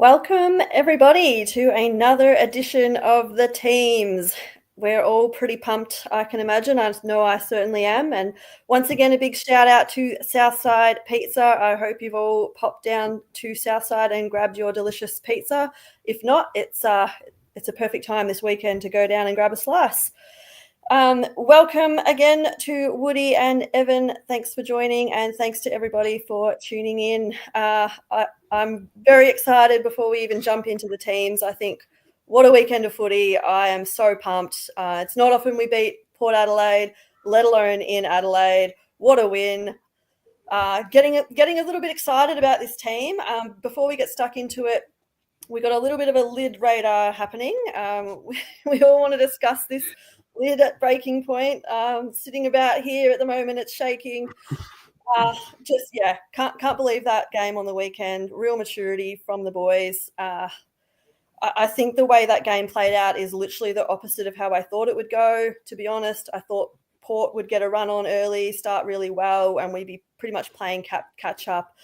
Welcome, everybody, to another edition of The Teams. We're all pretty pumped, I can imagine. I know I certainly am. And once again, a big shout out to Southside Pizza. I hope you've all popped down to Southside and grabbed your delicious pizza. If not, it's a perfect time this weekend to go down and grab a slice. Welcome again to Woody and Evan. Thanks for joining, and thanks to everybody for tuning in. I'm very excited before we even jump into the teams. I think what a weekend of footy. I am so pumped. It's not often we beat Port Adelaide, let alone in Adelaide. What a win. Getting a little bit excited about this team. Before we get stuck into it, we got a little bit of a lid radar happening. We all want to discuss this lid at breaking point. Sitting about here at the moment, it's shaking. Can't believe that game on the weekend. Real maturity from the boys. I think the way that game played out is literally the opposite of how I thought it would go, to be honest. I thought Port would get a run on early, start really well, and we'd be pretty much playing catch up.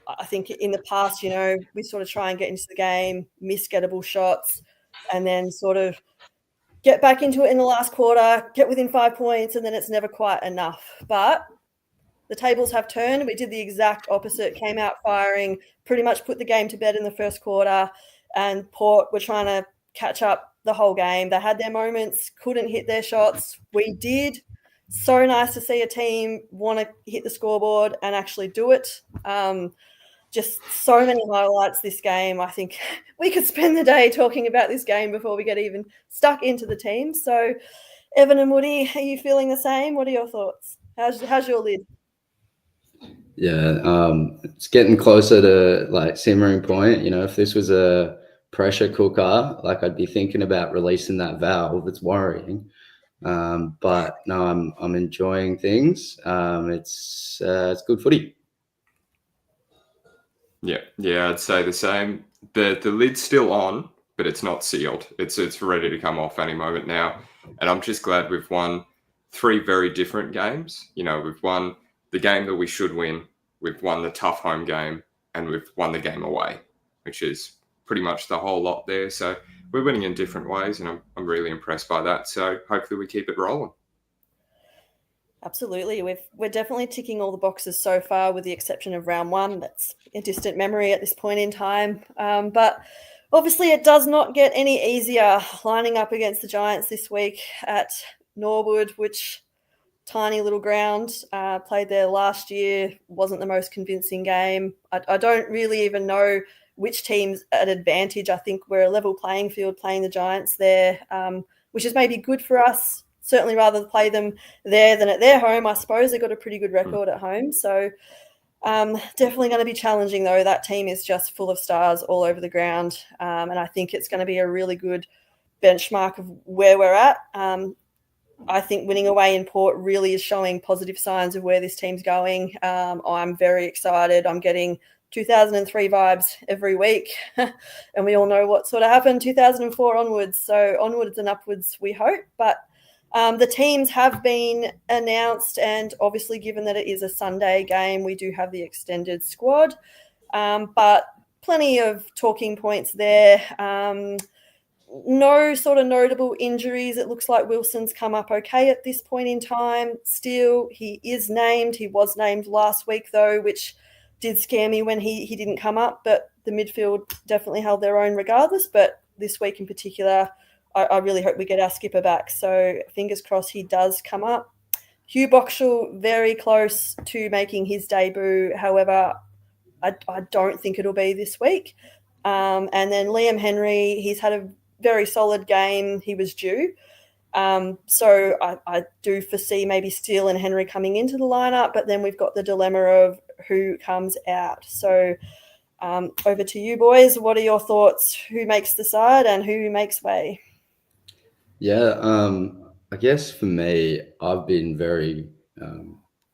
I think in the past, we sort of try and get into the game, miss gettable shots, and then sort of get back into it in the last quarter, get within 5 points, and then it's never quite enough. But the tables have turned. We did the exact opposite, came out firing, pretty much put the game to bed in the first quarter, and Port were trying to catch up the whole game. They had their moments, couldn't hit their shots. We did. So nice to see a team want to hit the scoreboard and actually do it. Just so many highlights this game. I think we could spend the day talking about this game before we get even stuck into the team. So, Evan and Woody, are you feeling the same? What are your thoughts? How's your lid? Yeah, it's getting closer to like simmering point. If this was a pressure cooker, like I'd be thinking about releasing that valve. It's worrying. But no, I'm enjoying things. It's good footy. Yeah, I'd say the same. The lid's still on, but it's not sealed. It's ready to come off any moment now. And I'm just glad we've won 3 very different games. We've won the game that we should win, we've won the tough home game, and we've won the game away, which is pretty much the whole lot there. So we're winning in different ways, and I'm really impressed by that. So hopefully we keep it rolling. Absolutely. We're definitely ticking all the boxes so far, with the exception of round 1. That's a distant memory at this point in time. But obviously it does not get any easier lining up against the Giants this week at Norwood, which tiny little ground, played there last year, wasn't the most convincing game. I don't really even know which team's at advantage. I think we're a level playing field playing the Giants there, which is maybe good for us. Certainly rather play them there than at their home. I suppose they've got a pretty good record at home. So definitely going to be challenging, though. That team is just full of stars all over the ground. And I think it's going to be a really good benchmark of where we're at. I think winning away in Port really is showing positive signs of where this team's going. I'm very excited. I'm getting 2003 vibes every week. And we all know what sort of happened 2004 onwards. So onwards and upwards, we hope. But the teams have been announced, and obviously given that it is a Sunday game, we do have the extended squad. But plenty of talking points there. No sort of notable injuries. It looks like Wilson's come up okay at this point in time. Still, he is named. He was named last week, though, which did scare me when he didn't come up. But the midfield definitely held their own regardless. But this week in particular, I really hope we get our skipper back. So fingers crossed he does come up. Hugh Boxall, very close to making his debut. However, I don't think it'll be this week. And then Liam Henry, he's had a very solid game. He was due. So I do foresee maybe Steele and Henry coming into the lineup, but then we've got the dilemma of who comes out. So over to you, boys. What are your thoughts? Who makes the side and who makes way? Yeah, I guess for me, I've been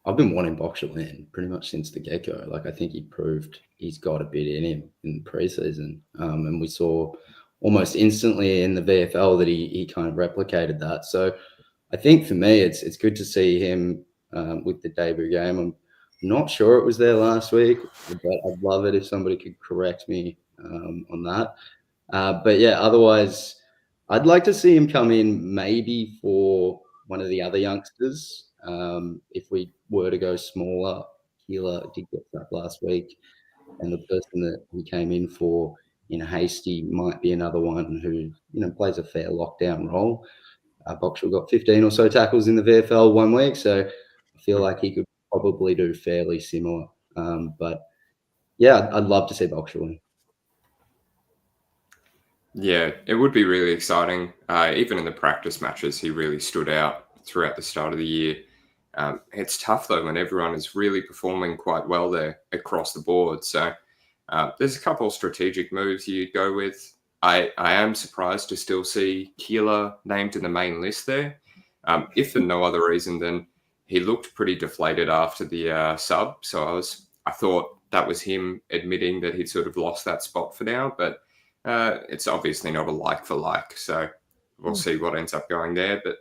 wanting Boxall in pretty much since the get-go. Like, I think he proved he's got a bit in him in the preseason. And we saw almost instantly in the VFL that he kind of replicated that. So I think for me, it's good to see him with the debut game. I'm not sure it was there last week, but I'd love it if somebody could correct me on that. But yeah, otherwise, I'd like to see him come in maybe for one of the other youngsters. If we were to go smaller, Keeler did get that last week, and the person that he came in for in Hasty might be another one who plays a fair lockdown role. Boxall got 15 or so tackles in the VFL 1 week, so I feel like he could probably do fairly similar. But yeah, I'd love to see Boxall. Yeah, it would be really exciting. Even in the practice matches, he really stood out throughout the start of the year. It's tough, though, when everyone is really performing quite well there across the board. So there's a couple of strategic moves you'd go with. I am surprised to still see Keeler named in the main list there. If for no other reason than he looked pretty deflated after the sub. So I thought that was him admitting that he'd sort of lost that spot for now. But it's obviously not a like for like. So we'll see what ends up going there. But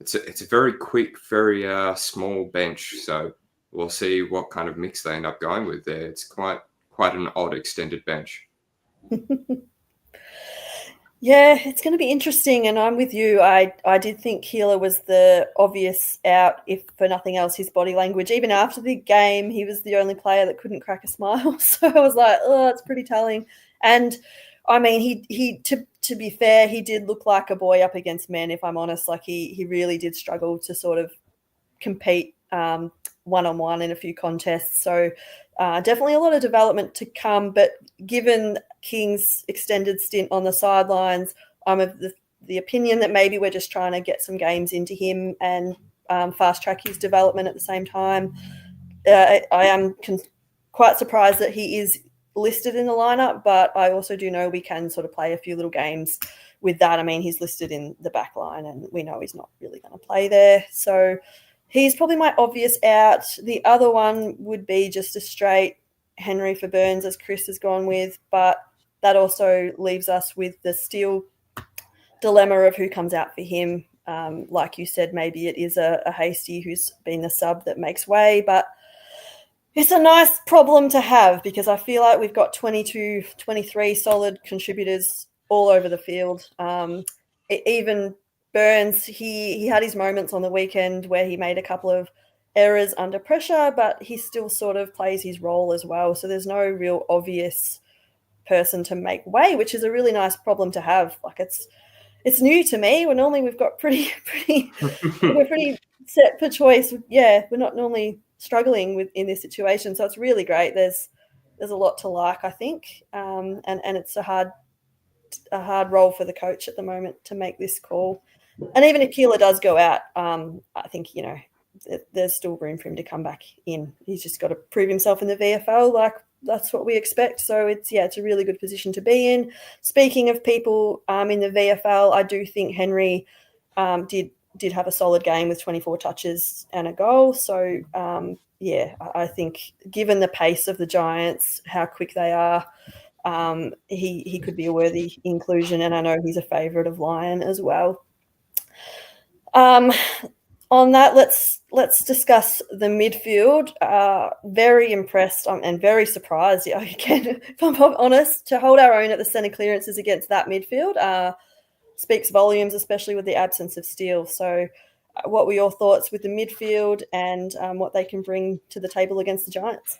it's a very quick, very small bench. So we'll see what kind of mix they end up going with there. It's quite an odd extended bench. Yeah, it's going to be interesting, and I'm with you. I did think Keeler was the obvious out, if for nothing else, his body language. Even after the game, he was the only player that couldn't crack a smile. So I was like, oh, it's pretty telling. And I mean, he to be fair, he did look like a boy up against men, if I'm honest. Like he really did struggle to sort of compete one-on-one in a few contests. So definitely a lot of development to come. But given King's extended stint on the sidelines, I'm of the opinion that maybe we're just trying to get some games into him and fast track his development at the same time. I am quite surprised that he is listed in the lineup, but I also do know we can sort of play a few little games with that. I mean, he's listed in the back line and we know he's not really going to play there. So he's probably my obvious out. The other one would be just a straight Henry for Burns, as Chris has gone with, but that also leaves us with the Steele dilemma of who comes out for him. Like you said, maybe it is a Hasty who's been the sub that makes way, but it's a nice problem to have because I feel like we've got 22, 23 solid contributors all over the field. Even Burns, he had his moments on the weekend where he made a couple of errors under pressure, but he still sort of plays his role as well. So there's no real obvious person to make way, which is a really nice problem to have. Like it's new to me. We've got pretty we're pretty set for choice. Yeah, we're not normally struggling in this situation, so it's really great. There's a lot to like, I think, and it's a hard role for the coach at the moment to make this call. And even if Kilda does go out, I think there's still room for him to come back in. He's just got to prove himself in the VFL. Like that's what we expect. So it's a really good position to be in. Speaking of people in the VFL, I do think Henry did have a solid game with 24 touches and a goal. So I think given the pace of the Giants, how quick they are, he could be a worthy inclusion. And I know he's a favourite of Lion as well. On that, let's discuss the midfield. Very impressed and very surprised, again, if I'm honest, to hold our own at the centre clearances against that midfield speaks volumes, especially with the absence of Steele. So what were your thoughts with the midfield and what they can bring to the table against the Giants?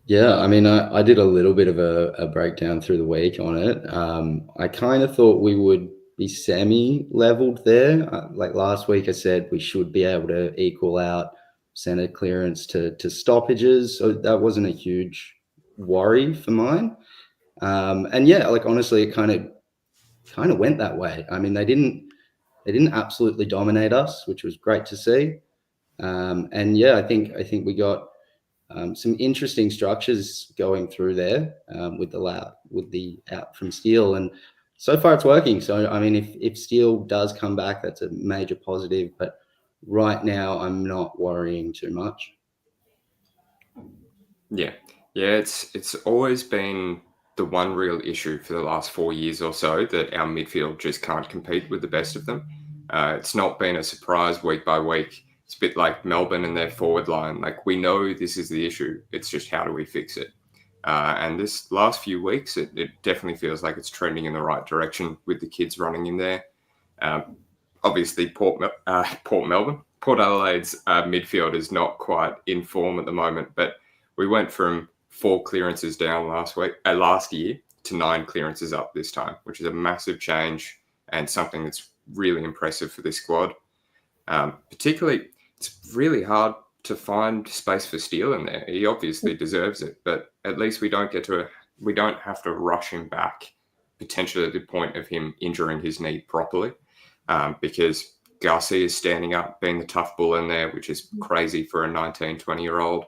Yeah, I mean, I did a little bit of a breakdown through the week on it. I kind of thought we would be semi-leveled there. Like last week, I said we should be able to equal out centre clearance to stoppages. So that wasn't a huge worry for mine. And yeah, like honestly, it kind of went that way. I mean, they didn't absolutely dominate us, which was great to see. And yeah, I think we got some interesting structures going through there with the out from Steele, and so far it's working. So I mean, if Steele does come back, that's a major positive. But right now, I'm not worrying too much. Yeah, it's always been the one real issue for the last 4 years or so that our midfield just can't compete with the best of them. It's not been a surprise week by week. It's a bit like Melbourne and their forward line. Like we know this is the issue. It's just how do we fix it? And this last few weeks, it definitely feels like it's trending in the right direction with the kids running in there. Obviously, Port Adelaide's midfield is not quite in form at the moment, but we went from 4 clearances down last year to 9 clearances up this time, which is a massive change and something that's really impressive for this squad. Particularly, it's really hard to find space for Steele in there. He obviously deserves it, but at least we don't have to rush him back, potentially at the point of him injuring his knee properly, because Garcia is standing up, being the tough bull in there, which is crazy for a 19, 20-year-old.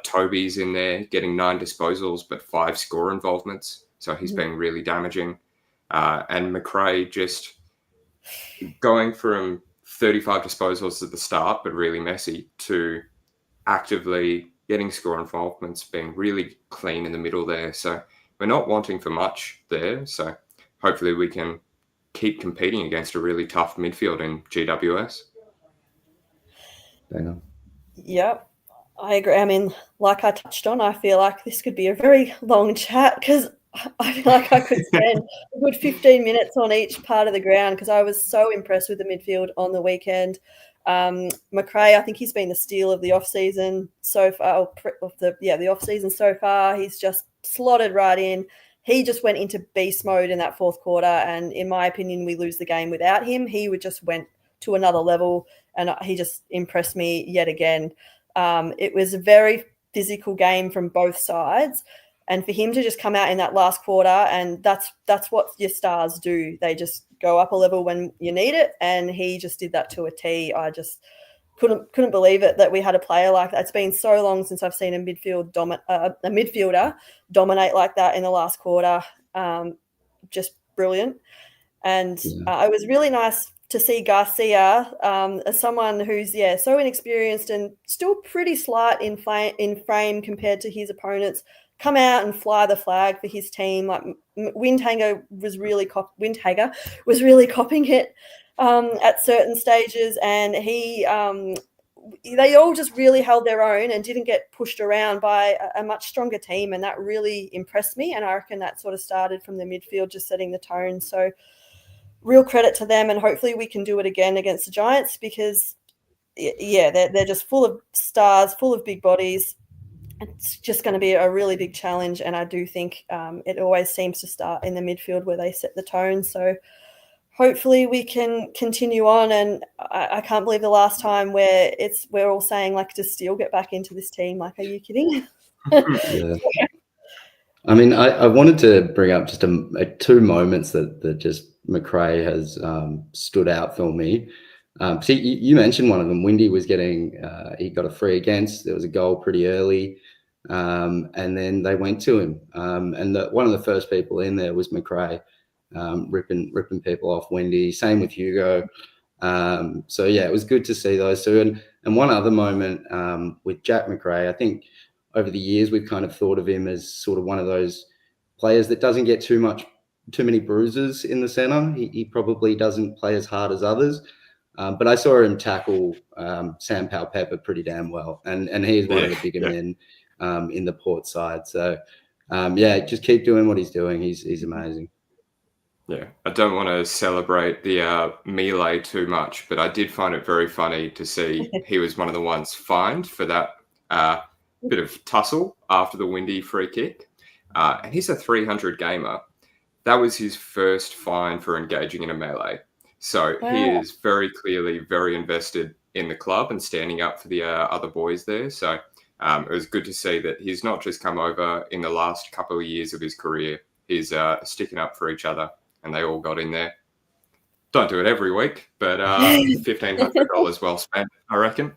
Toby's in there, getting 9 disposals, but 5 score involvements. So he's been really damaging. And McRae just going from 35 disposals at the start, but really messy, to actively getting score involvements, being really clean in the middle there. So we're not wanting for much there. So hopefully we can keep competing against a really tough midfield in GWS. Yep, I agree. I mean, like I touched on, I feel like this could be a very long chat because I feel like I could spend a good 15 minutes on each part of the ground because I was so impressed with the midfield on the weekend. McRae, I think he's been the steal of the off-season so far, the off-season so far. He's just slotted right in. He just went into beast mode in that fourth quarter, and in my opinion, we lose the game without him. He just went to another level, and he just impressed me yet again. It was a very physical game from both sides, and for him to just come out in that last quarter, and that's what your stars do. They just go up a level when you need it, and he just did that to a T. I just couldn't believe it that we had a player like that. It's been so long since I've seen a midfielder dominate like that in the last quarter. Just brilliant. And it was really nice to see Garcia, as someone who's so inexperienced and still pretty slight in frame compared to his opponents, come out and fly the flag for his team. Like Windhager was really copying it at certain stages, and they all just really held their own and didn't get pushed around by a much stronger team, and that really impressed me. And I reckon that sort of started from the midfield, just setting the tone. So real credit to them, and hopefully we can do it again against the Giants because, they're just full of stars, full of big bodies. It's just going to be a really big challenge, and I do think it always seems to start in the midfield where they set the tone. So hopefully we can continue on, and I can't believe the last time where we're all saying, like, does Steele get back into this team? Like, are you kidding? Yeah. I mean, I wanted to bring up just 2 moments that just McRae has stood out for me. You mentioned one of them. Windy was he got a free against. There was a goal pretty early, and then they went to him. And one of the first people in there was McRae, ripping people off Windy. Same with Hugo. So it was good to see those 2. And one other moment with Jack McRae, I think over the years we've kind of thought of him as sort of one of those players that doesn't get too many bruises in the center. He probably doesn't play as hard as others. But I saw him tackle Sam Powell-Pepper pretty damn well. And he's one of the bigger men in the Port side. So, just keep doing what he's doing. He's amazing. Yeah, I don't want to celebrate the melee too much, but I did find it very funny to see he was one of the ones fined for that bit of tussle after the Windy free kick. And he's a 300 gamer. That was his first fine for engaging in a melee. So he is very clearly very invested in the club and standing up for the other boys there. So it was good to see that he's not just come over in the last couple of years of his career. He's sticking up for each other, and they all got in there. Don't do it every week, but $1,500 well spent, I reckon.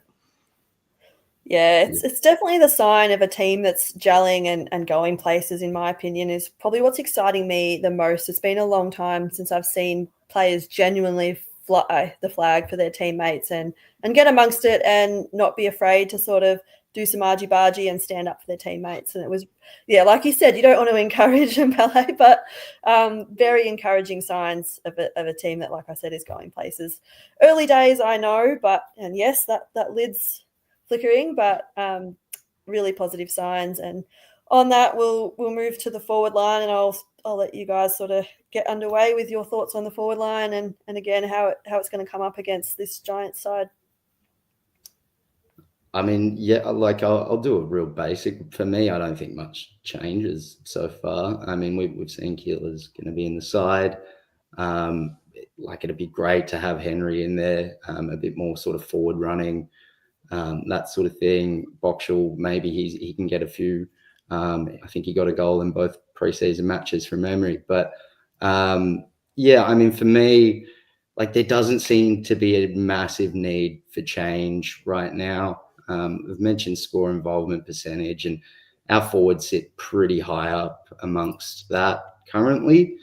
Yeah, it's definitely the sign of a team that's gelling and going places, in my opinion, is probably what's exciting me the most. It's been a long time since I've seen players genuinely fly the flag for their teammates and get amongst it and not be afraid to sort of do some argy-bargy and stand up for their teammates. And it was, like you said, you don't want to encourage Mbele, but very encouraging signs of a team that, like I said, is going places. Early days, I know, and yes, that lid's flickering, but really positive signs. And on that, we'll move to the forward line, and I'll let you guys sort of get underway with your thoughts on the forward line and again how it's going to come up against this Giants side. I mean, yeah, like I'll do a real basic. For me, I don't think much changes so far. I mean, we've seen Kilda's going to be in the side. Like it'd be great to have Henry in there, a bit more sort of forward running, that sort of thing. Boxall, maybe he can get a few. I think he got a goal in both preseason matches from memory. But yeah, I mean, for me, like there doesn't seem to be a massive need for change right now. We've mentioned score involvement percentage, and our forwards sit pretty high up amongst that currently.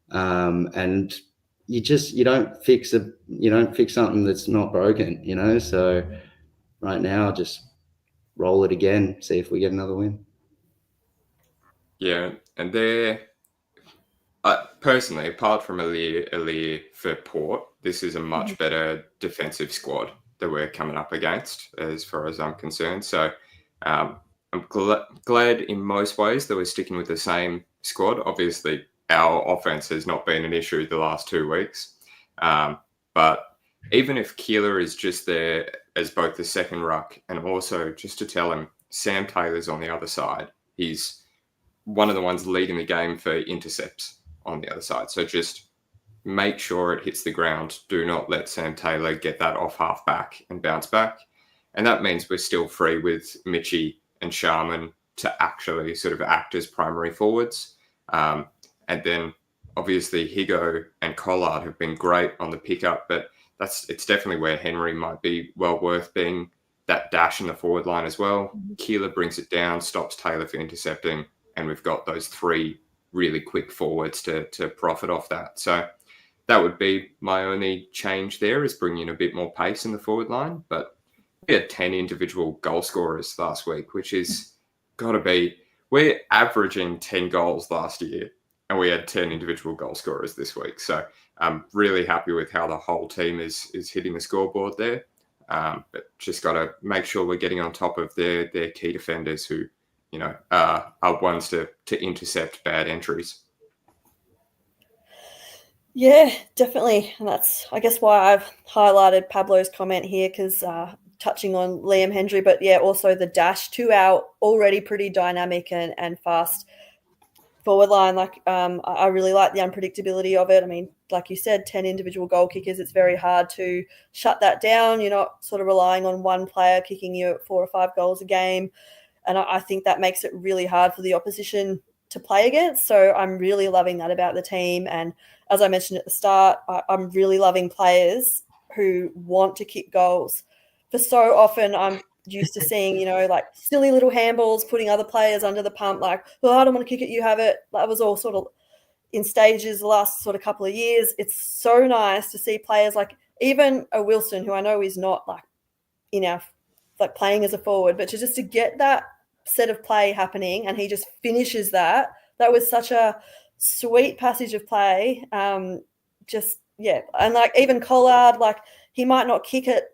And you don't fix something that's not broken, you know. So right now, just roll it again, see if we get another win. Yeah, and they're personally, apart from Alir for Port, this is a much better defensive squad that we're coming up against, as far as I'm concerned. So I'm glad in most ways that we're sticking with the same squad. Obviously, our offense has not been an issue the last 2 weeks. But even if Keeler is just there as both the second ruck and also just to tell him Sam Taylor's on the other side, he's one of the ones leading the game for intercepts on the other side. So just make sure it hits the ground. Do not let Sam Taylor get that off half back and bounce back. And that means we're still free with Mitchie and Sharman to actually sort of act as primary forwards. And then obviously Higo and Collard have been great on the pickup, but it's definitely where Henry might be well worth being that dash in the forward line as well. Keeler brings it down, stops Taylor for intercepting, and we've got those 3 really quick forwards to profit off that. So that would be my only change there, is bringing in a bit more pace in the forward line. But we had 10 individual goal scorers last week, which is got to be, we're averaging 10 goals last year, and we had 10 individual goal scorers this week. So I'm really happy with how the whole team is hitting the scoreboard there. But just got to make sure we're getting on top of their key defenders who, you know, are ones to intercept bad entries. Yeah, definitely. And that's, I guess, why I've highlighted Pablo's comment here, because touching on Liam Hendry, but yeah, also the dash to our already pretty dynamic and fast forward line. Like, I really like the unpredictability of it. I mean, like you said, 10 individual goal kickers, it's very hard to shut that down. You're not sort of relying on one player kicking you 4 or 5 goals a game. And I think that makes it really hard for the opposition to play against. So I'm really loving that about the team. And as I mentioned at the start, I'm really loving players who want to kick goals. For so often I'm used to seeing, you know, like silly little handballs, putting other players under the pump, like, well, I don't want to kick it, you have it. That was all sort of in stages the last sort of couple of years. It's so nice to see players like even a Wilson, who I know is not like like playing as a forward, but just to get that set of play happening and he just finishes that. That was such a sweet passage of play. Just, yeah. And like even Collard, like he might not kick it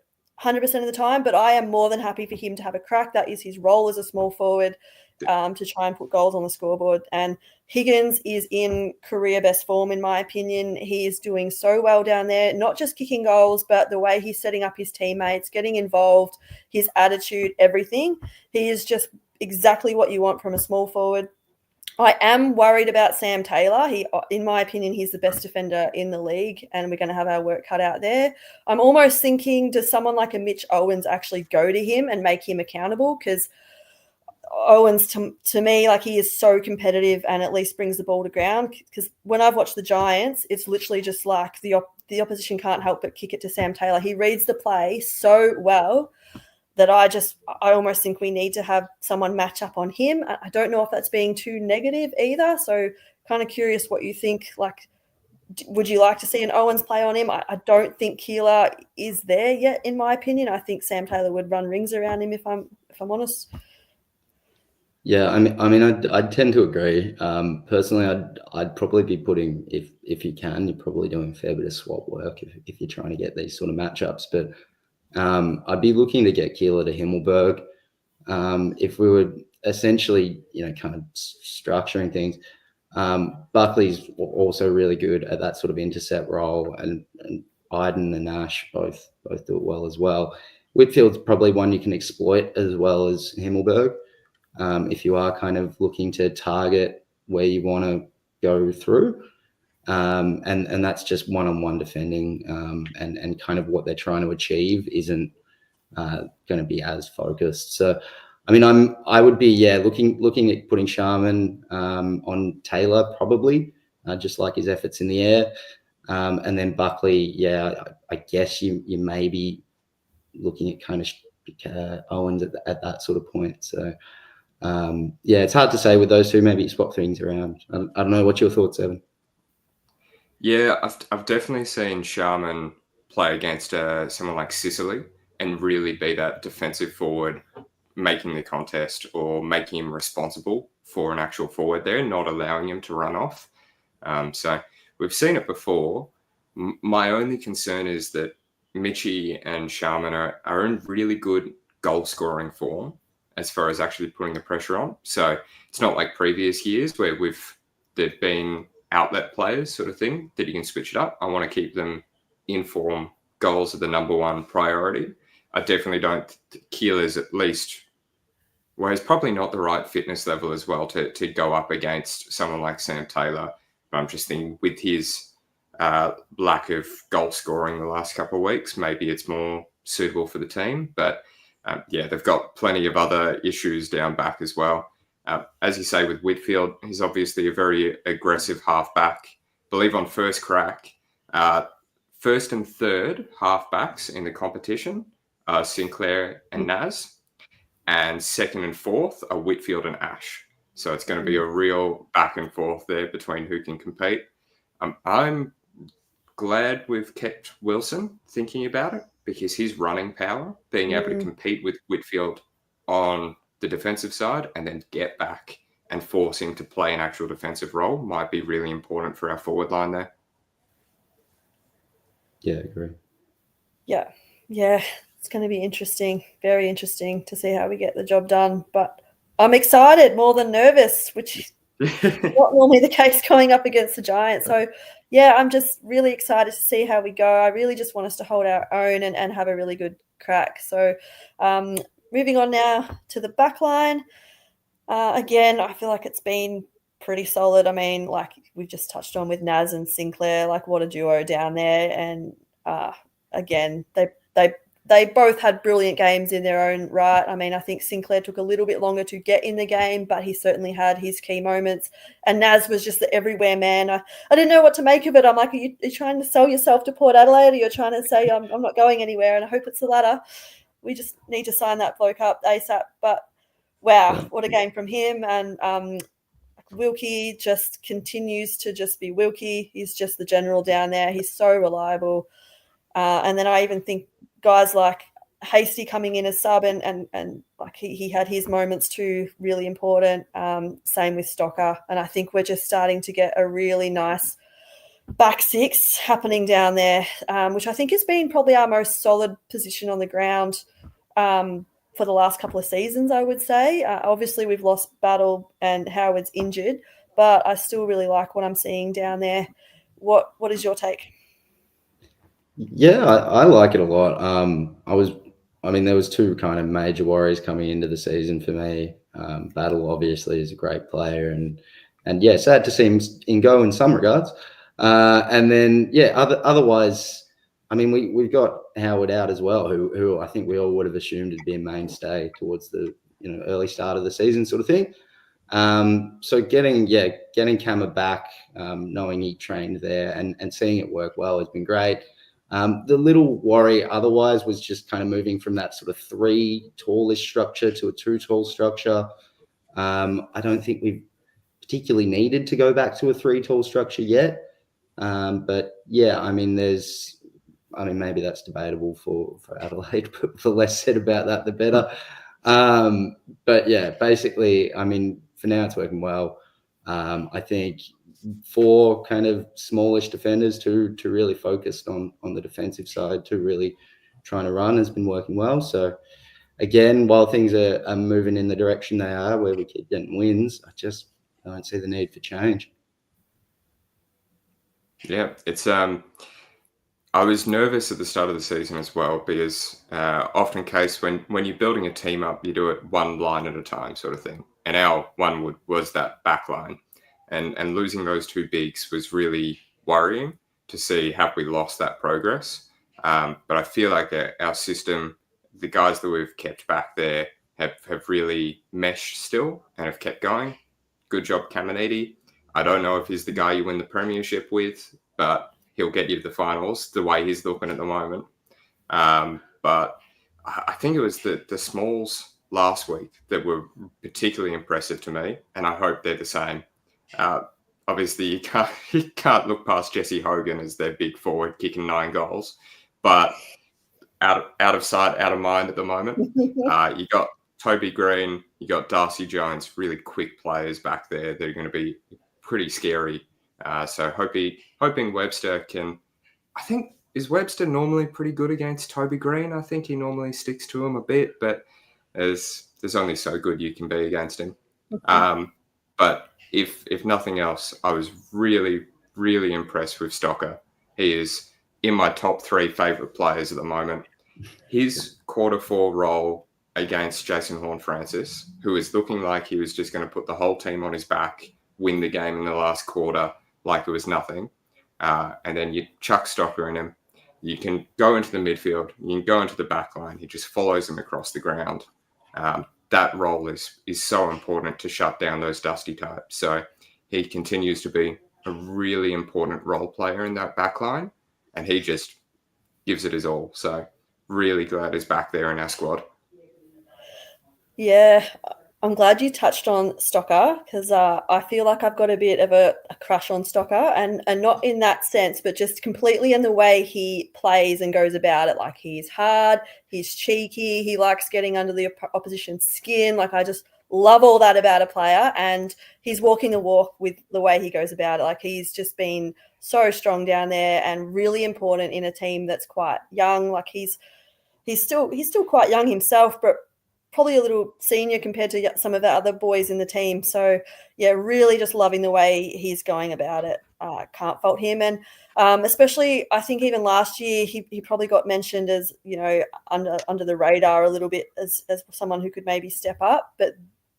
100% of the time, but I am more than happy for him to have a crack. That is his role as a small forward, to try and put goals on the scoreboard. And Higgins is in career best form, in my opinion. He is doing so well down there, not just kicking goals, but the way he's setting up his teammates, getting involved, his attitude, everything. He is just exactly what you want from a small forward. I am worried about Sam Taylor. In my opinion, he's the best defender in the league, and we're going to have our work cut out there. I'm almost thinking, does someone like a Mitch Owens actually go to him and make him accountable? Because Owens, to me, like he is so competitive and at least brings the ball to ground. Because when I've watched the Giants, it's literally just like the opposition can't help but kick it to Sam Taylor. He reads the play so well that I almost think we need to have someone match up on him. I don't know if that's being too negative either. So kind of curious what you think. Like, would you like to see an Owens play on him? I don't think Keeler is there yet, in my opinion. I think Sam Taylor would run rings around him if I'm honest. Yeah, I mean, I'd tend to agree. Personally, I'd probably be putting, if you can, you're probably doing a fair bit of swap work if you're trying to get these sort of matchups. But I'd be looking to get Keeler to Himmelberg. If we would, essentially, kind of structuring things. Buckley's also really good at that sort of intercept role, and Iden and Ash both do it well as well. Whitfield's probably one you can exploit as well as Himmelberg, if you are kind of looking to target where you want to go through. And that's just one-on-one defending, and kind of what they're trying to achieve isn't going to be as focused. So, I mean, I would be looking at putting Sharman on Taylor probably, just like his efforts in the air, and then Buckley. I guess you may be looking at kind of Owens at that sort of point. So it's hard to say with those two. Maybe you swap things around. I don't know. What's your thoughts, Evan? Yeah, I've definitely seen Sharman play against someone like Sicily and really be that defensive forward, making the contest or making him responsible for an actual forward there, not allowing him to run off. So we've seen it before. My only concern is that Mitchie and Sharman are in really good goal-scoring form as far as actually putting the pressure on. So it's not like previous years where they've been outlet players sort of thing that you can switch it up. I want to keep them in form. Goals are the number one priority. I definitely don't. Keeler's at least, well, he's probably not the right fitness level as well to go up against someone like Sam Taylor. But I'm just thinking with his lack of goal scoring the last couple of weeks, maybe it's more suitable for the team. But they've got plenty of other issues down back as well. As you say with Whitfield, he's obviously a very aggressive halfback. I believe on first crack, first and third halfbacks in the competition are Sinclair and Naz, and second and fourth are Whitfield and Ash. So it's going to be a real back and forth there between who can compete. I'm glad we've kept Wilson thinking about it, because his running power, being able to compete with Whitfield on the defensive side and then get back and force him to play an actual defensive role might be really important for our forward line there. Yeah, I agree. Yeah. It's going to be interesting, very interesting to see how we get the job done. But I'm excited more than nervous, which is not normally the case going up against the Giants. So, I'm just really excited to see how we go. I really just want us to hold our own and have a really good crack. So, moving on now to the back line. Again, I feel like it's been pretty solid. I mean, like we've just touched on with Naz and Sinclair, like what a duo down there. And again, they both had brilliant games in their own right. I mean, I think Sinclair took a little bit longer to get in the game, but he certainly had his key moments. And Naz was just the everywhere man. I didn't know what to make of it. I'm like, are you trying to sell yourself to Port Adelaide, or you're trying to say I'm not going anywhere? And I hope it's the latter. We just need to sign that bloke up ASAP. But wow, what a game from him. And Wilkie just continues to just be Wilkie. He's just the general down there. He's so reliable. And then I even think guys like Hasty coming in as sub and like he had his moments too, really important. Same with Stocker. And I think we're just starting to get a really nice back six happening down there, which I think has been probably our most solid position on the ground for the last couple of seasons, I would say. Obviously, we've lost Battle and Howard's injured, but I still really like what I'm seeing down there. What is your take? Yeah, I like it a lot. There was two kind of major worries coming into the season for me. Battle obviously is a great player, and sad to see him go in some regards. And then otherwise, I mean, we've got Howard out as well, who I think we all would have assumed would be a mainstay towards the early start of the season sort of thing. So getting Kammer back, knowing he trained there and seeing it work well has been great. The little worry otherwise was just kind of moving from that sort of 3 tallish structure to a 2 tall structure. I don't think we've particularly needed to go back to a 3 tall structure yet. But maybe that's debatable for Adelaide, but the less said about that, the better. But basically, I mean, for now it's working well. I think 4 kind of smallish defenders to really focus on the defensive side, to really trying to run, has been working well. So again, while things are moving in the direction they are, where we keep getting wins, I just don't see the need for change. Yeah, it's I was nervous at the start of the season as well because often case when you're building a team up, you do it one line at a time, sort of thing. And our was that back line, and losing those two bigs was really worrying to see have we lost that progress. But I feel like our system, the guys that we've kept back there, have really meshed still and have kept going. Good job, Caminiti. I don't know if he's the guy you win the premiership with, but he'll get you to the finals the way he's looking at the moment. But I think it was the Smalls last week that were particularly impressive to me, and I hope they're the same. Obviously, you can't look past Jesse Hogan as their big forward kicking 9 goals, but out of sight, out of mind at the moment. You got Toby Green, you got Darcy Jones, really quick players back there that are going to be pretty scary. So hoping Webster can. I think is Webster normally pretty good against Toby Green. I think he normally sticks to him a bit, but there's only so good you can be against him. But if nothing else, I was really really impressed with Stocker. He is in my top 3 favourite players at the moment. His quarter 4 role against Jason Horne-Francis, who is looking like he was just going to put the whole team on his back, win the game in the last quarter like it was nothing. And then you chuck Stocker in him. You can go into the midfield. You can go into the back line. He just follows them across the ground. That role is so important to shut down those dusty types. So he continues to be a really important role player in that back line, and he just gives it his all. So really glad he's back there in our squad. Yeah, I'm glad you touched on Stocker because I feel like I've got a bit of a crush on Stocker and not in that sense, but just completely in the way he plays and goes about it. Like he's hard, he's cheeky, he likes getting under the opposition's skin. Like I just love all that about a player, and he's walking the walk with the way he goes about it. Like he's just been so strong down there and really important in a team that's quite young. Like he's still quite young himself, but probably a little senior compared to some of the other boys in the team. So, yeah, really just loving the way he's going about it. Can't fault him. And especially, I think even last year, he probably got mentioned as, under the radar a little bit as someone who could maybe step up. But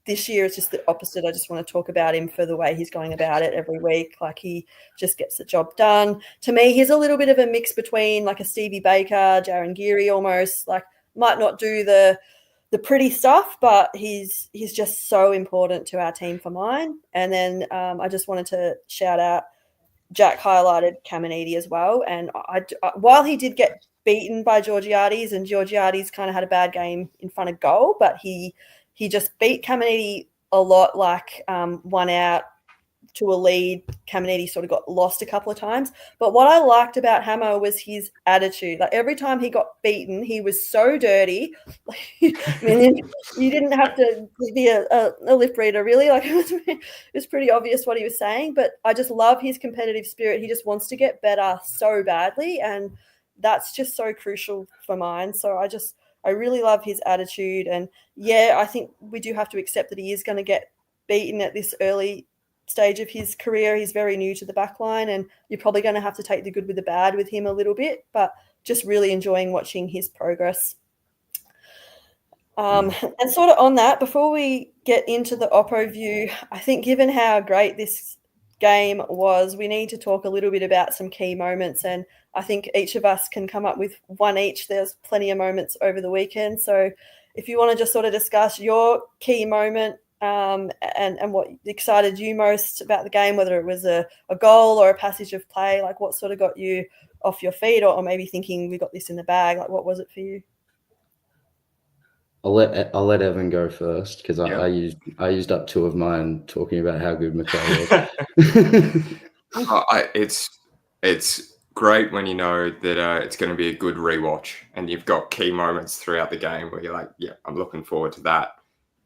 this year it's just the opposite. I just want to talk about him for the way he's going about it every week. Like he just gets the job done. To me, he's a little bit of a mix between like a Stevie Baker, Jaron Geary almost. Like might not do the pretty stuff, but he's just so important to our team for mine. And then I just wanted to shout out Jack highlighted Caminiti as well. And while he did get beaten by Georgiades, and Georgiades kind of had a bad game in front of goal, but he just beat Caminiti a lot, like one out to a lead. Caminiti sort of got lost a couple of times. But what I liked about Hammer was his attitude. Like every time he got beaten, he was so dirty. I mean, you didn't have to be a lip reader, really. Like it was pretty obvious what he was saying. But I just love his competitive spirit. He just wants to get better so badly, and that's just so crucial for mine. So I really love his attitude. And yeah, I think we do have to accept that he is going to get beaten at this early stage of his career. He's very new to the back line, and you're probably going to have to take the good with the bad with him a little bit, but just really enjoying watching his progress. And sort of on that, before we get into the Oppo view, I think given how great this game was, we need to talk a little bit about some key moments, and I think each of us can come up with one each. There's plenty of moments over the weekend, so if you want to just sort of discuss your key moment and what excited you most about the game, whether it was a goal or a passage of play, like what sort of got you off your feet or maybe thinking we got this in the bag, like what was it for you? I'll let Evan go first because I used up 2 of mine talking about how good McKay was. It's great when you know that it's going to be a good rewatch and you've got key moments throughout the game where you're like, yeah, I'm looking forward to that.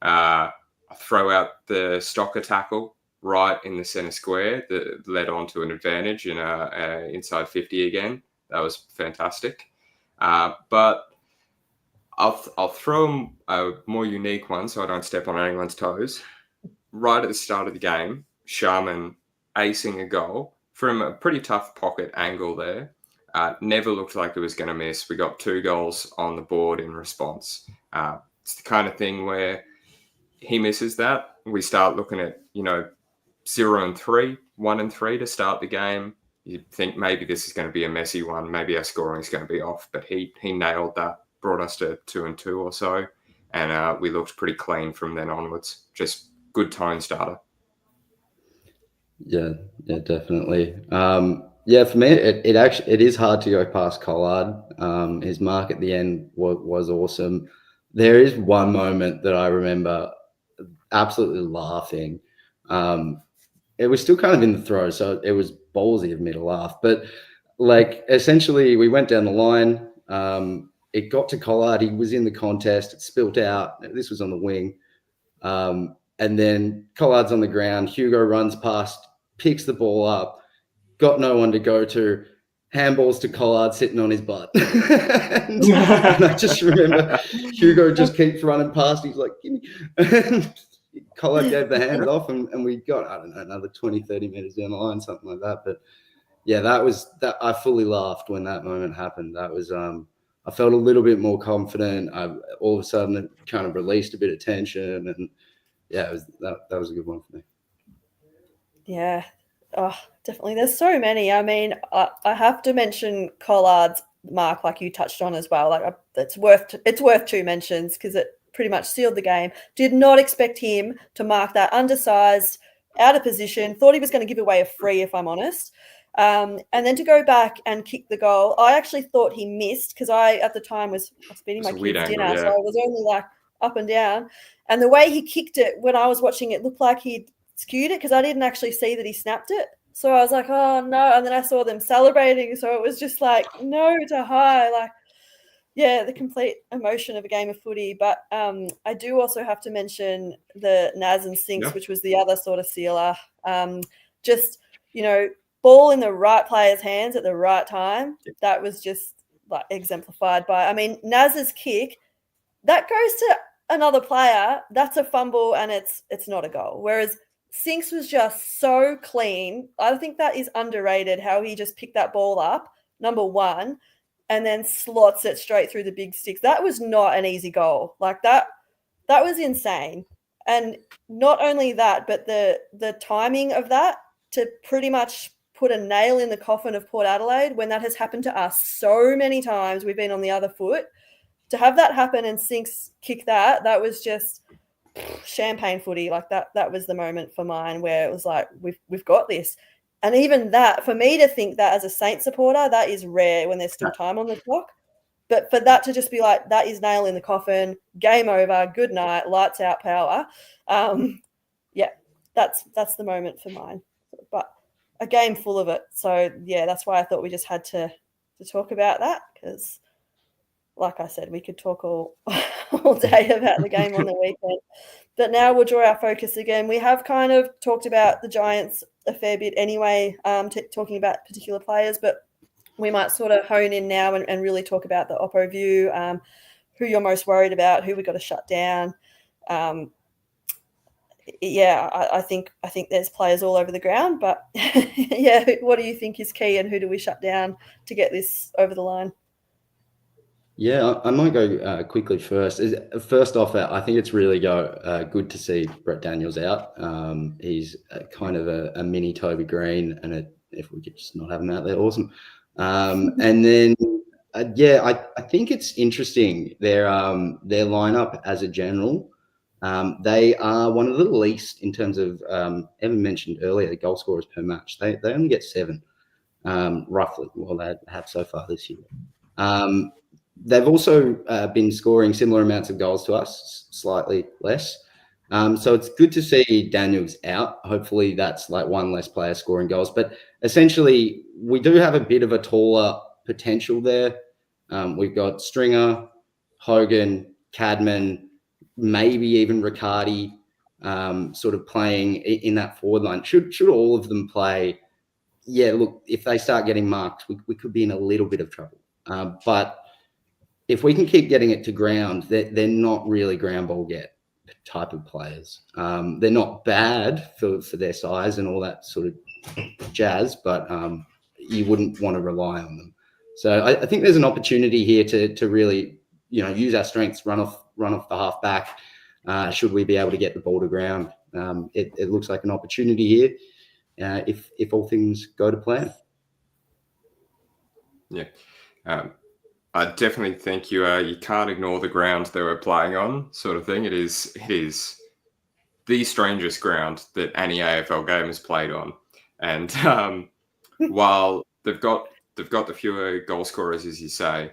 I throw out the Stocker tackle right in the center square that led on to an advantage in inside 50 again. That was fantastic. But I'll throw a more unique one so I don't step on anyone's toes. Right at the start of the game, Sharman acing a goal from a pretty tough pocket angle there. Never looked like it was going to miss. We got 2 goals on the board in response. It's the kind of thing where he misses that. We start looking at, 0 and 3, 1 and 3 to start the game. You think maybe this is going to be a messy one. Maybe our scoring is going to be off, but he nailed that, brought us to 2 and 2 or so. And we looked pretty clean from then onwards. Just good tone starter. Yeah, definitely. For me, it is hard to go past Collard. His mark at the end was awesome. There is one moment that I remember absolutely laughing. It was still kind of in the throw, so it was ballsy of me to laugh. But essentially, we went down the line. It got to Collard. He was in the contest. It spilt out. This was on the wing. And then Collard's on the ground. Hugo runs past, picks the ball up, got no one to go to, handballs to Collard sitting on his butt. and I just remember Hugo just keeps running past. He's like, give me. And Collard gave the hand off and we got, I don't know, another 20, 30 meters down the line, something like that. But yeah, that was that. I fully laughed when that moment happened. That was, I felt a little bit more confident. All of a sudden it kind of released a bit of tension and yeah, that was a good one for me. Yeah, definitely. There's so many. I mean, I have to mention Collard's mark, like you touched on as well. Like it's worth 2 mentions because it pretty much sealed the game. Did not expect him to mark that undersized, out of position. Thought he was going to give away a free, if I'm honest. And then to go back and kick the goal, I actually thought he missed because I at the time was feeding my kids dinner, so I was only like up and down. And the way he kicked it when I was watching it looked like he'd skewed it because I didn't actually see that he snapped it. So I was like, oh, no. And then I saw them celebrating. So it was just like, no to high. Like, yeah, the complete emotion of a game of footy. But I do also have to mention the Naz and Sinks, which was the other sort of sealer. Just, ball in the right player's hands at the right time. That was just like exemplified by, I mean, Naz's kick, that goes to another player, that's a fumble and it's not a goal. Whereas Sinks was just so clean. I think that is underrated how he just picked that ball up, number one, and then slots it straight through the big sticks. That was not an easy goal. Like that was insane. And not only that, but the timing of that to pretty much put a nail in the coffin of Port Adelaide when that has happened to us so many times. We've been on the other foot. To have that happen and Sinks kick that was just champagne footy. Like that was the moment for mine where it was like, we've got this. And even that, for me to think that as a Saints supporter, that is rare when there's still time on the clock. But for that to just be like, that is nail in the coffin, game over, good night, lights out, power. That's the moment for mine. But a game full of it. So, yeah, that's why I thought we just had to talk about that because, like I said, we could talk all day about the game on the weekend. But now we'll draw our focus again. We have kind of talked about the Giants a fair bit anyway, talking about particular players, but we might sort of hone in now and really talk about the Oppo view, who you're most worried about, who we got to shut down. I think there's players all over the ground, but yeah, what do you think is key and who do we shut down to get this over the line? Yeah, I might go quickly first. First off, I think it's really good to see Brett Daniels out. He's kind of a mini Toby Green, and if we could just not have him out there, awesome. And then, I think it's interesting. Their lineup as a general, they are one of the least in terms of, Evan mentioned earlier, goal scorers per match. They only get 7, roughly. Well, they have so far this year. They've also been scoring similar amounts of goals to us, slightly less. So it's good to see Daniels out. Hopefully that's like one less player scoring goals. But essentially, we do have a bit of a taller potential there. We've got Stringer, Hogan, Cadman, maybe even Riccardi sort of playing in that forward line. Should all of them play? Yeah, look, if they start getting marked, we could be in a little bit of trouble. But if we can keep getting it to ground, they're not really ground ball get type of players. They're not bad for their size and all that sort of jazz, but you wouldn't want to rely on them. So I think there's an opportunity here to really, use our strengths, run off the half back. Should we be able to get the ball to ground? It looks like an opportunity here if all things go to plan. Yeah. I definitely think you can't ignore the ground they were playing on, sort of thing. It is the strangest ground that any AFL game is played on, and while they've got the fewer goal scorers, as you say,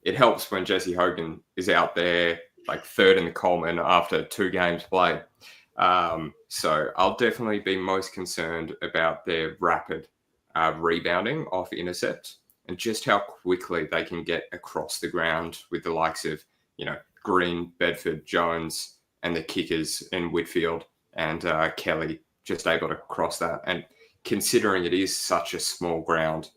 it helps when Jesse Hogan is out there like third in the Coleman after 2 games played. So I'll definitely be most concerned about their rapid rebounding off intercept, and just how quickly they can get across the ground with the likes of, Green, Bedford, Jones, and the kickers in Whitfield and Kelly just able to cross that. And considering it is such a small ground,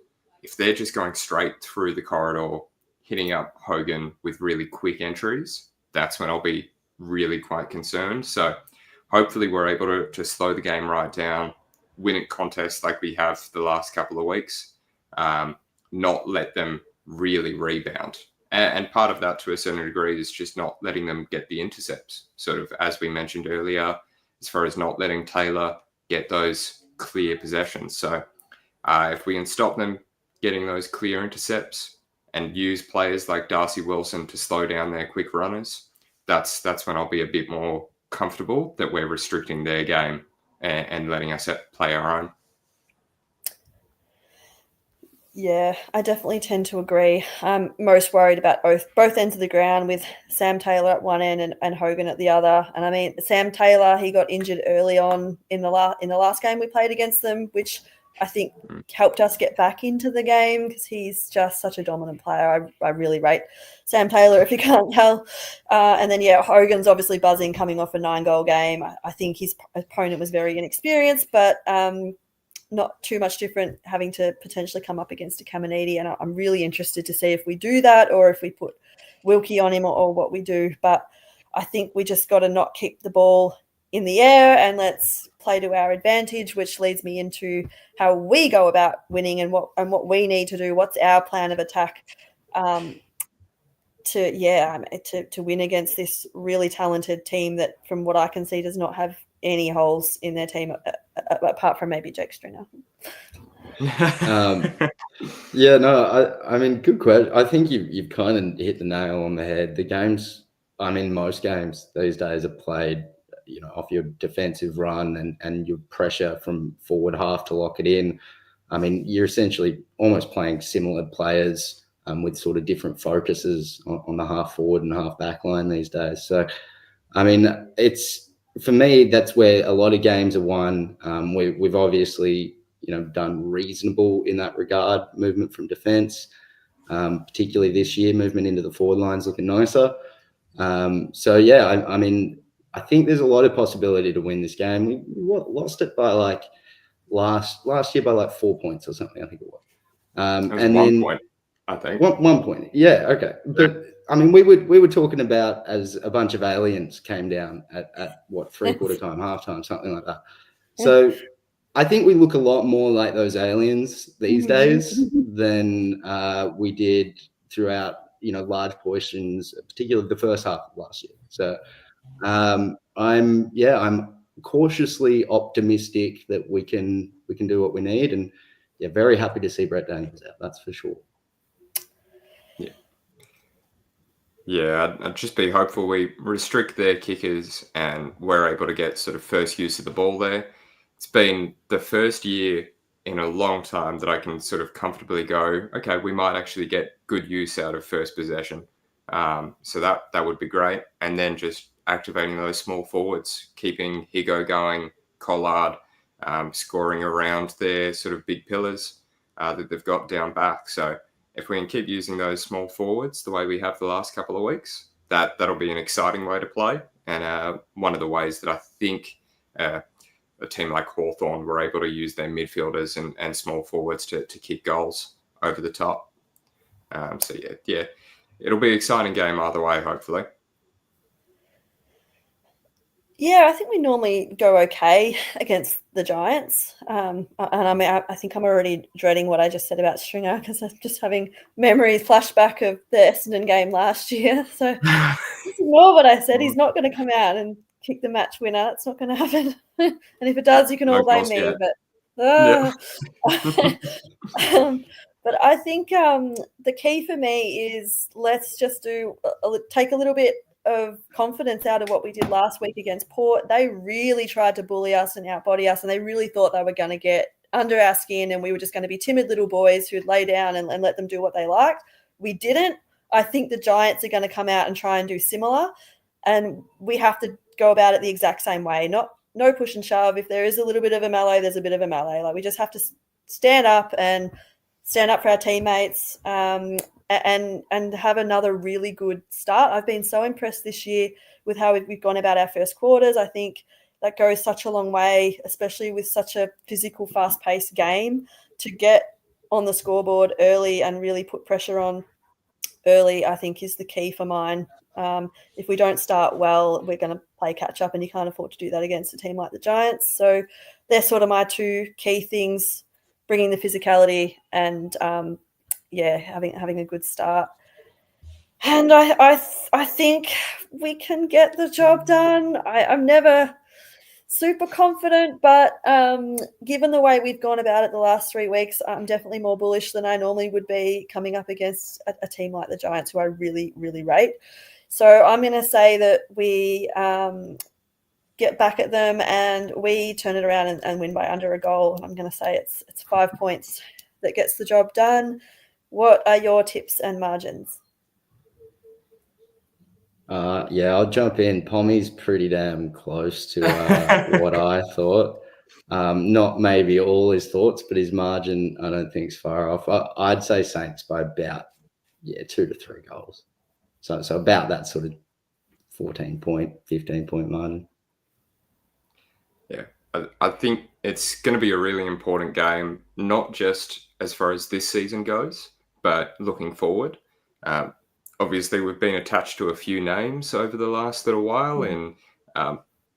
if they're just going straight through the corridor, hitting up Hogan with really quick entries, that's when I'll be really quite concerned. So hopefully we're able to slow the game right down, win it contests like we have the last couple of weeks. Not let them really rebound. And part of that to a certain degree is just not letting them get the intercepts. Sort of, as we mentioned earlier, as far as not letting Taylor get those clear possessions. So if we can stop them getting those clear intercepts and use players like Darcy Wilson to slow down their quick runners, that's when I'll be a bit more comfortable that we're restricting their game and letting us play our own. Yeah, I definitely tend to agree. I'm most worried about both ends of the ground, with Sam Taylor at one end and Hogan at the other. And I mean, Sam Taylor, he got injured early on in the last game we played against them, which I think helped us get back into the game, because he's just such a dominant player. I really rate Sam Taylor, if you can't tell. And then, Hogan's obviously buzzing coming off a 9-goal game. I think his opponent was very inexperienced, but not too much different, having to potentially come up against a Caminiti. And I'm really interested to see if we do that, or if we put Wilkie on him, or what we do. But I think we just got to not keep the ball in the air, and let's play to our advantage, which leads me into how we go about winning and what we need to do. What's our plan of attack to win against this really talented team that, from what I can see, does not have any holes in their team apart from maybe Jake Stringer. I mean, good question. I think you've kind of hit the nail on the head. The games, most games these days are played, off your defensive run and your pressure from forward half to lock it in. I mean, you're essentially almost playing similar players with sort of different focuses on the half forward and half back line these days. So, I mean, for me, that's where a lot of games are won. We've obviously, done reasonable in that regard. Movement from defence, particularly this year, movement into the forward line's looking nicer. I think there's a lot of possibility to win this game. We lost it by last year by 4 points or something, I think it was. And then 1 point, I think. 1 point. Yeah, okay. But I mean, we were talking about as a bunch of aliens came down at what, 3/4 time, half time, something like that. So I think we look a lot more like those aliens these days than we did throughout, large portions, particularly the first half of last year. So I'm cautiously optimistic that we can do what we need, and very happy to see Brett Daniels out. That's for sure. Yeah, I'd just be hopeful we restrict their kickers and we're able to get sort of first use of the ball there. It's been the first year in a long time that I can sort of comfortably go, okay, we might actually get good use out of first possession. So that would be great. And then just activating those small forwards, keeping Higo going, Collard, scoring around their sort of big pillars that they've got down back. So if we can keep using those small forwards the way we have the last couple of weeks, that'll be an exciting way to play. And one of the ways that I think a team like Hawthorn were able to use their midfielders and small forwards to kick goals over the top. it'll be an exciting game either way, hopefully. Yeah, I think we normally go okay against the Giants. And I think I'm already dreading what I just said about Stringer because I'm just having memories flashback of the Essendon game last year. So just ignore what I said. He's not going to come out and kick the match winner. It's not going to happen. And if it does, you can all blame me. But but I think the key for me is let's just take a little bit of confidence out of what we did last week against Port. They really tried to bully us and outbody us, and they really thought they were going to get under our skin and we were just going to be timid little boys who'd lay down and let them do what they liked. We didn't. I think the Giants are going to come out and try and do similar, and we have to go about it the exact same way. No push and shove. If there is a little bit of a melee, there's a bit of a melee. Like, we just have to stand up for our teammates, and have another really good start. I've been so impressed this year with how we've gone about our first quarters. I think that goes such a long way, especially with such a physical, fast-paced game, to get on the scoreboard early and really put pressure on early, I think, is the key for mine. If we don't start well, we're going to play catch-up, and you can't afford to do that against a team like the Giants. So they're sort of my two key things, bringing the physicality and having a good start. And I think we can get the job done. I'm never super confident, but given the way we've gone about it the last 3 weeks, I'm definitely more bullish than I normally would be coming up against a team like the Giants, who I really, really rate. So I'm going to say that we get back at them and we turn it around and win by under a goal. And I'm going to say it's 5 points that gets the job done. What are your tips and margins? I'll jump in. Pommy's pretty damn close to what I thought. Not maybe all his thoughts, but his margin I don't think is far off. I'd say Saints by about 2 to 3 goals. So about that sort of 14-point, 15-point margin. Yeah, I think it's going to be a really important game, not just as far as this season goes, but looking forward. Obviously, we've been attached to a few names over the last little while. And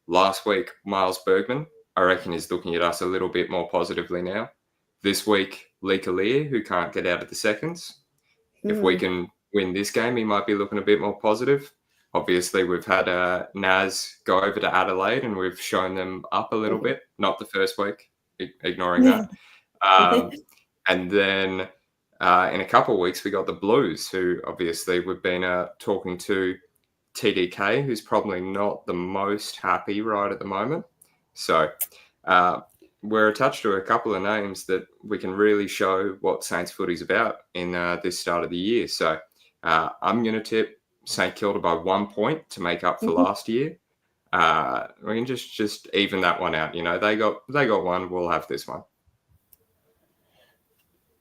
last week, Miles Bergman, I reckon, is looking at us a little bit more positively now. This week, Lee Kalir, who can't get out of the seconds. If we can win this game, he might be looking a bit more positive. Obviously, we've had Naz go over to Adelaide and we've shown them up a little bit. Not the first week, ignoring that. And then in a couple of weeks, we got the Blues, who obviously we've been talking to TDK, who's probably not the most happy right at the moment. So we're attached to a couple of names that we can really show what Saints footy's about in this start of the year. So I'm going to tip St Kilda by 1 point to make up for last year. We can just even that one out. You know, they got one. We'll have this one.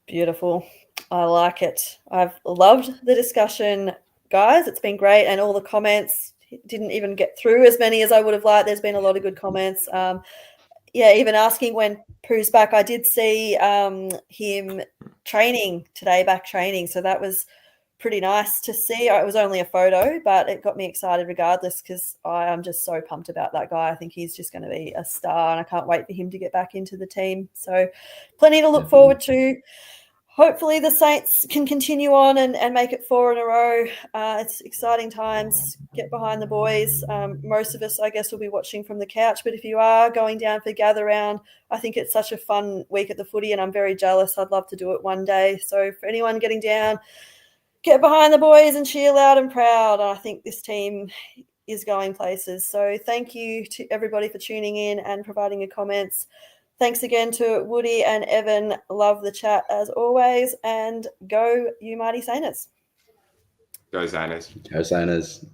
Beautiful. I like it. I've loved the discussion, guys. It's been great, and all the comments. Didn't even get through as many as I would have liked. There's been a lot of good comments. Even asking when Pooh's back. I did see him training today, back training. So that was pretty nice to see. It was only a photo, but it got me excited regardless, because I am just so pumped about that guy. I think he's just going to be a star, and I can't wait for him to get back into the team. So plenty to look forward to. Hopefully the Saints can continue on and make it 4 in a row. It's exciting times. Get behind the boys. Most of us, I guess, will be watching from the couch. But if you are going down for gather round, I think it's such a fun week at the footy, and I'm very jealous. I'd love to do it one day. So for anyone getting down, get behind the boys and cheer loud and proud. I think this team is going places. So thank you to everybody for tuning in and providing your comments. Thanks again to Woody and Evan. Love the chat as always. And go you mighty Saints. Go Saints. Go Saints.